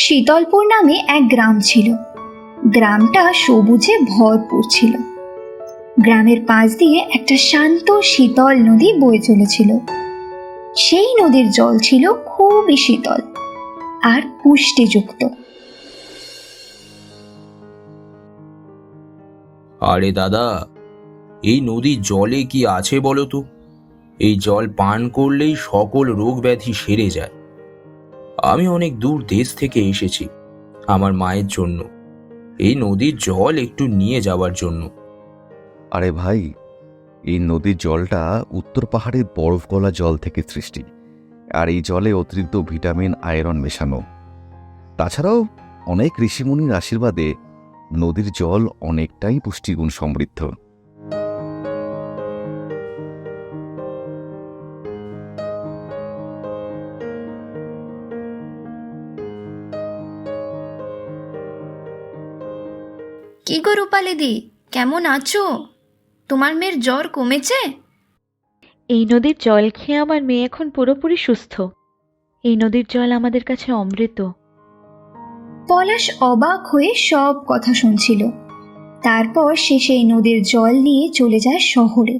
শীতলপুর নামে এক গ্রাম ছিল। গ্রামটা সবুজে ভরপুর ছিল। গ্রামের পাশ দিয়ে একটা শান্ত শীতল নদী বয়ে চলেছিল। সেই নদীর জল ছিল খুবই শীতল আর পুষ্টিযুক্ত। আরে দাদা, এই নদীর জলে কি আছে বলো তো? এই জল পান করলেই সকল রোগ ব্যাধি সেরে যায়। আমি অনেক দূর দেশ থেকে এসেছি আমার মায়ের জন্য এই নদীর জল একটু নিয়ে যাওয়ার জন্য। আরে ভাই, এই নদীর জলটা উত্তর পাহাড়ের বরফ গলা জল থেকে সৃষ্টি, আর এই জলে অতিরিক্ত ভিটামিন আয়রন মেশানো। তাছাড়াও অনেক ঋষিমুনির আশীর্বাদে নদীর জল অনেকটাই পুষ্টিগুণ সমৃদ্ধ। কি গো রূপালিদি, কেমন আছো? তোমার মেয়ের জ্বর কমেছে? এই নদীর জল খেয়ে আমার মেয়ে এখন পুরোপুরি সুস্থ। এই নদীর জল আমাদের কাছে অমৃত। পলাশ অবাক হয়ে সব কথা শুনছিল। তারপর সে সেই নদীর জল নিয়ে চলে যায় শহরে।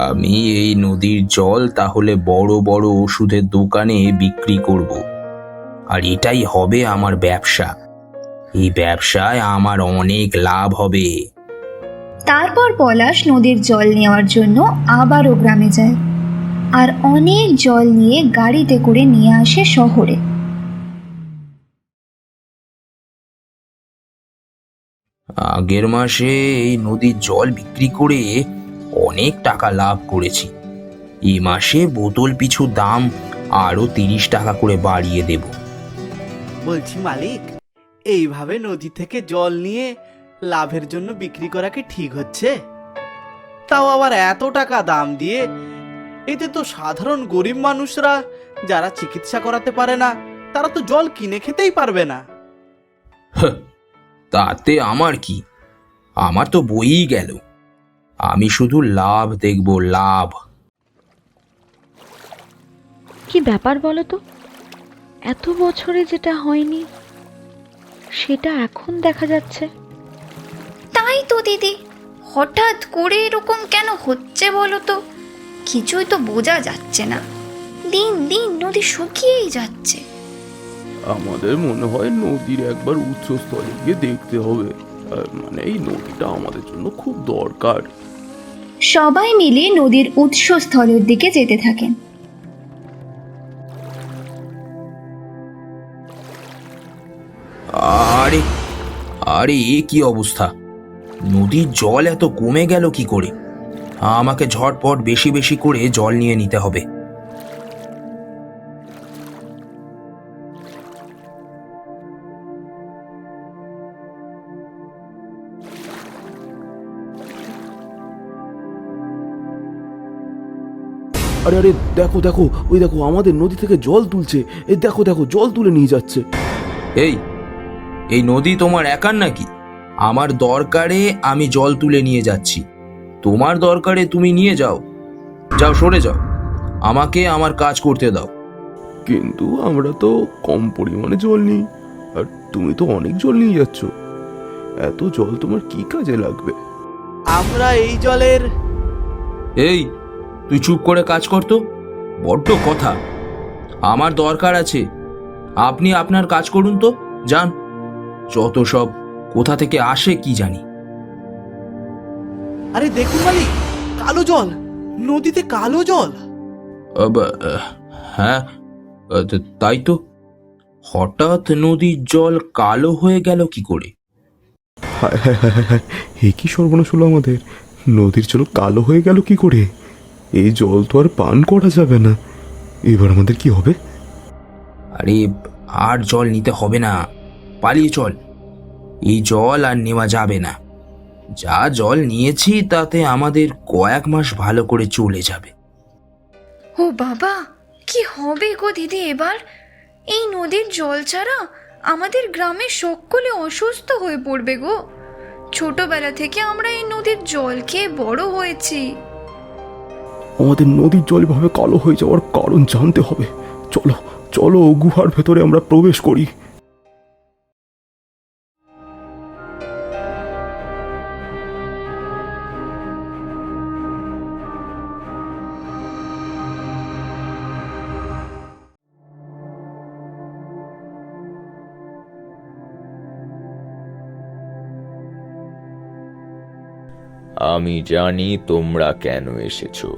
আমি এই নদীর জল তাহলে বড় বড় ওষুধের দোকানে বিক্রি করব, আর এটাই হবে আমার ব্যবসা। এই ব্যবসায় আমার অনেক লাভ হবে। তারপর পলাশ নদীর জল নেওয়ার জন্য আবারও গ্রামে যায় আর অনেক জল নিয়ে গাড়িতে করে নিয়ে আসে শহরে। আগের মাসে এই নদীর জল বিক্রি করে অনেক টাকা লাভ করেছি। এই মাসে বোতল পিছু দাম আরো 30 টাকা করে বাড়িয়ে দেব। বলছি মালিক, এইভাবে নদী থেকে জল নিয়ে লাভের জন্য বিক্রি করা কি ঠিক হচ্ছে? তাও আবার এত টাকা দাম দিয়ে। এতে তো সাধারণ গরিব মানুষরা যারা চিকিৎসা করাতে পারে না, তারা তো জল কিনে খেতেই পারবে না। তাতে আমার কি? আমার তো বইই গেল। আমি শুধু লাভ দেখব, লাভ। কি ব্যাপার বলো তো? এত বছরে যেটা হয়নি সেটা এখন দেখা যাচ্ছে। তাই তো দিদি, হঠাৎ করে এরকম কেন হচ্ছে বলো তো? কিছুই তো বোঝা যাচ্ছে না। দিন দিন নদী শুকিয়েই যাচ্ছে। আমাদের মনে হয় নদীর একবার উৎসস্থলে গিয়ে দেখতে হবে। মানে এই নদীটা আমাদের জন্য খুব দরকার। সবাই মিলে নদীর উৎসস্থলের দিকে যেতে থাকেন। আরে আরে, এ কি অবস্থা? নদীর জল এত কমে গেল কি করে? আমাকে ঝটপট বেশি বেশি করে জল নিয়ে নিতে হবে। আরে আরে, দেখো দেখো, ওই দেখো আমাদের নদী থেকে জল তুলছে। এই দেখো দেখো, জল তুলে নিয়ে যাচ্ছে। এই এই নদী তোমার একার নাকি? আমার দরকারে আমি জল তুলে নিয়ে যাচ্ছি, তোমার দরকারে তুমি নিয়ে যাও। যাও, সরে যাও, আমাকে আমার কাজ করতে দাও। কিন্তু আমরা তো কম পরিমাণে জল নিই, আর তুমি তো অনেক জল নিয়ে যাচ্ছ। এত জল তোমার কি কাজে লাগবে? আমরা এই জলের এই, তুই চুপ করে কাজ কর তো। বড্ড কথা। আমার দরকার আছে, আপনি আপনার কাজ করুন তো। যান, যত সব কোথা থেকে আসে কি জানি। আরে দেখুন মালিক, কালো জল, নদীতে কালো জল। হ্যাঁ, তাই তো। হঠাৎ নদীর জল কালো হয়ে গেল কি করে? হায় হায় হায় হায় হায়, এ কি সর্বনাশ হলো আমাদের! নদীর জল কালো হয়ে গেল কি করে? এই জল তো আর পান করা যাবে না। এবার আমাদের কি হবে? আরে, আর জল নিতে হবে না, পালিয়ে চল। এই জল আর নেওয়া যাবে না। যা জল নিয়েছি তাতে আমাদের কয়েক মাস ভালো করে চলে যাবে। ও বাবা, কি হবে গো দিদি এবার? এই নদীর জল ছাড়া আমাদের গ্রামে সকলে অসুস্থ হয়ে পড়বে গো। ছোটবেলা থেকে আমরা এই নদীর জল খেয়ে বড় হয়েছি। আমাদের নদীর জল এভাবে কালো হয়ে যাওয়ার কারণ জানতে হবে। চলো চলো গুহার ভেতরে আমরা প্রবেশ করি। আমি জানি তোমরা কেন এসেছো।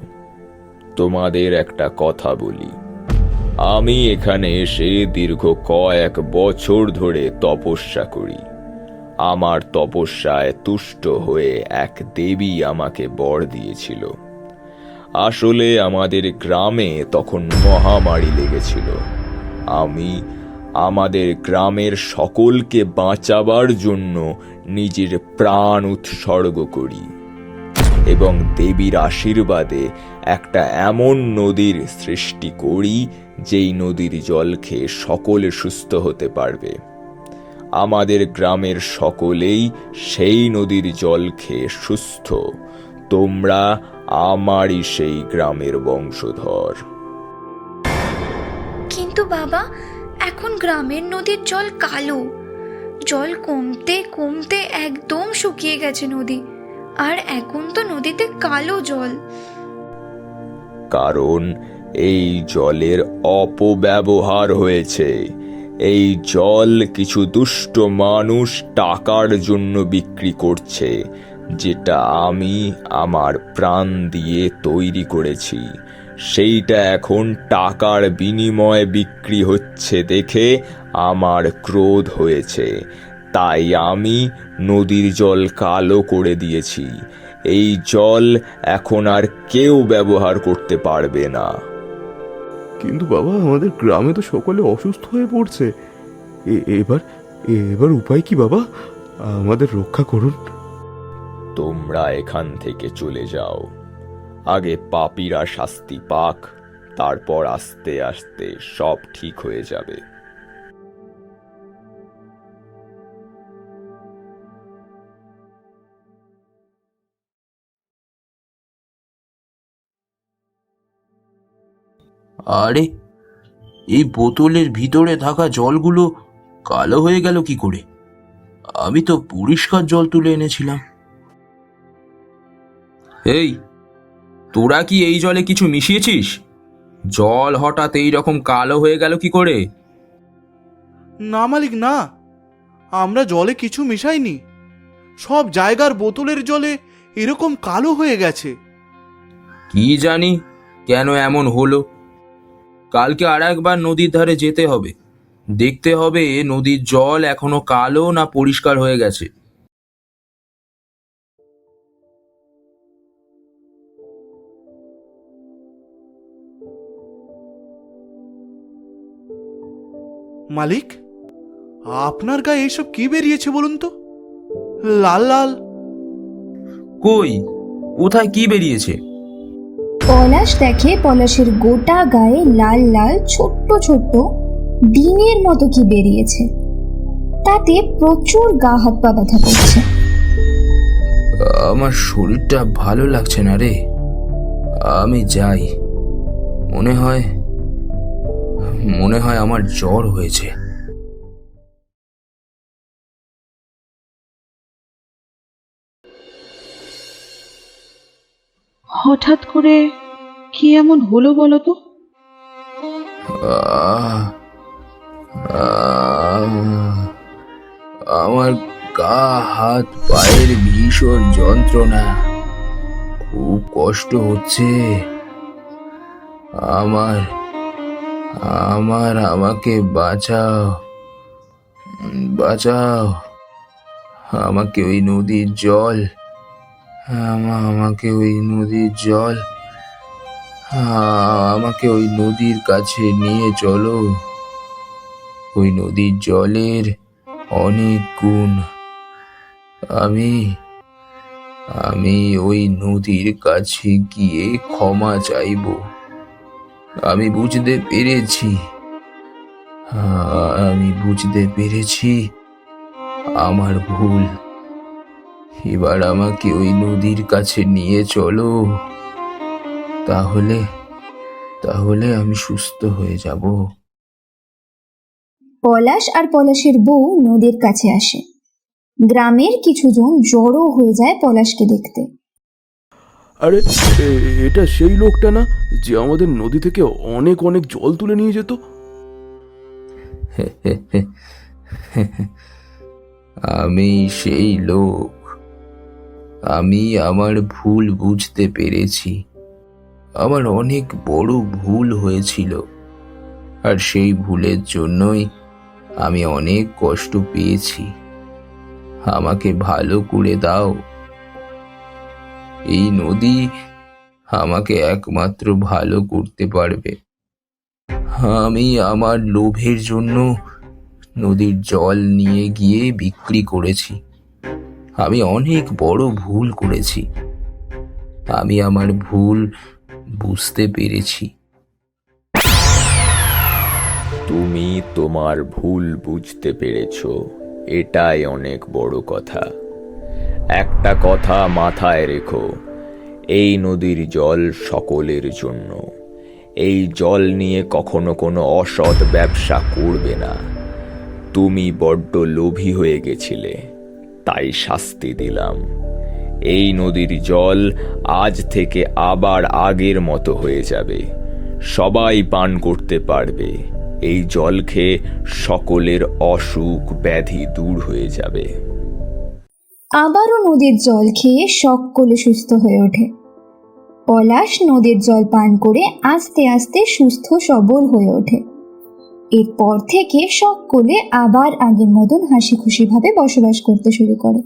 তোমাদের একটা কথা বলি, আমি এখানে এসে দীর্ঘ কয়েক বছর ধরে তপস্যা করি। আমার তপস্যায় তুষ্ট হয়ে এক দেবী আমাকে বর দিয়েছিল। আসলে আমাদের গ্রামে তখন মহামারী লেগেছিল। আমি আমাদের গ্রামের সকলকে বাঁচাবার জন্য নিজের প্রাণ উৎসর্গ করি এবং দেবীর আশীর্বাদে একটা এমন নদীর সৃষ্টি করি যেই নদীর জল খেয়ে সকলে সুস্থ হতে পারবে। আমাদের গ্রামের সকলেই সেই নদীর জল খেয়ে সুস্থ। তোমরা আমারই সেই গ্রামের বংশধর। কিন্তু বাবা, এখন গ্রামের নদীর জল কালো। জল কমতে কমতে একদম শুকিয়ে গেছে নদী, আর এখন তো নদীতে কালো জল। কারণ এই জলের অপব্যবহার হয়েছে। এই জল কিছু দুষ্ট মানুষ টাকার জন্য বিক্রি করছে, যেটা আমি আমার প্রাণ দিয়ে তৈরি করেছি। সেইটা এখন টাকার বিনিময়ে বিক্রি হচ্ছে দেখে আমার ক্রোধ হয়েছে। তাই আমি নদীর জল কালো করে দিয়েছি। এই জল এখন আর কেউ ব্যবহার করতে পারবে না। কিন্তু বাবা, আমাদের গ্রামে তো সকলে অসুস্থ হয়ে পড়ছে। এবার এবার উপায় কি বাবা? আমাদের রক্ষা করুন। তোমরা এখান থেকে চলে যাও। আগে পাপীরা শাস্তি পাক, তারপর আস্তে আস্তে সব ঠিক হয়ে যাবে। আরে, এই বোতলের ভিতরে থাকা জলগুলো কালো হয়ে গেল কি করে? আমি তো পরিষ্কার জল তুলে এনেছিলাম। এই, তোরা কি এই জলে কিছু মিশিয়েছিস? জল হঠাৎ এই রকম কালো হয়ে গেল কি করে? না মালিক, না, আমরা জলে কিছু মিশাইনি। সব জায়গার বোতলের জলে এরকম কালো হয়ে গেছে। কি জানি কেন এমন হলো। কালকে আর একবার নদীর ধারে যেতে হবে, দেখতে হবে নদীর জল এখনো কালো না পরিষ্কার হয়ে গেছে। মালিক, আপনার গায়ে এসব কি বেরিয়েছে বলুন তো? লাল লাল। কই, কোথায় কি বেরিয়েছে? পলাশ দেখে পলাশের গোটা গায়ে লাল লাল ছোট্ট ছোট্ট ডিমের মতো কি বেরিয়েছে। তাতে প্রচুর গা হাত পা ব্যথা করছে। আমার শরীরটা ভালো লাগছে না রে, আমি যাই। মনে হয় আমার জ্বর হয়েছে। হঠাৎ করে কি এমন হলো বলো তো? আহ, আহ, আমার গা হাত পায়ের ভীষণ যন্ত্রণা, খুব কষ্ট হচ্ছে। আমাকে বাঁচাও, বাঁচাও। আমাকে ওই নদীর জল, আমাকে ওই নদীর জল, আমাকে ওই নদীর কাছে নিয়ে চলো। ওই নদীর জলের অনেক গুণ। আমি ওই নদীর কাছে গিয়ে ক্ষমা চাইব। আমি বুঝতে পেরেছি আমি বুঝতে পেরেছি আমার ভুল। এবার আমাকে ওই নদীর কাছে নিয়ে চলো, তাহলে তাহলে আমি সুস্থ হয়ে যাব। পলাশ আর পলাশের বউ নদীর কাছে আসে। গ্রামের কিছুজন জড়ো হয়ে যায় পলাশকে দেখতে। আরে এটা সেই লোকটা না যে আমাদের নদী থেকে অনেক অনেক জল তুলে নিয়ে যেত? আমি সেই লোক। আমি আমার ভুল বুঝতে পেরেছি। আমার অনেক বড় ভুল হয়েছিল, আর সেই ভুলের জন্যই আমি অনেক কষ্ট পেয়েছি। আমাকে ভালো করে দাও। এই নদী আমাকে একমাত্র ভালো করতে পারবে। আমি আমার লোভের জন্য নদীর জল নিয়ে গিয়ে বিক্রি করেছি। আমি অনেক বড় ভুল করেছি। আমি আমার ভুল বুঝতে পেরেছি। তুমি তোমার ভুল বুঝতে পেরেছো, এটাই অনেক বড় কথা। একটা কথা মাথায় রেখো, এই নদীর জল সকলের জন্য। এই জল নিয়ে কখনো কোনো অসৎ ব্যবসা করবে না। তুমি বড্ড লোভী হয়ে গেছিলে, তাই শাস্তি দিলাম। এই নদীর জল আজ থেকে আবার আগের মতো হয়ে যাবে। সবাই পান করতে পারবে। এই জল খেয়ে সকলের অসুখ ব্যাধি দূর হয়ে যাবে। আবারও নদীর জল খেয়ে সকলে সুস্থ হয়ে ওঠে। পলাশ নদীর জল পান করে আস্তে আস্তে সুস্থ সবল হয়ে ওঠে। এরপর থেকে সকলে আবার আগের মতন হাসি খুশি ভাবে বসবাস করতে শুরু করে।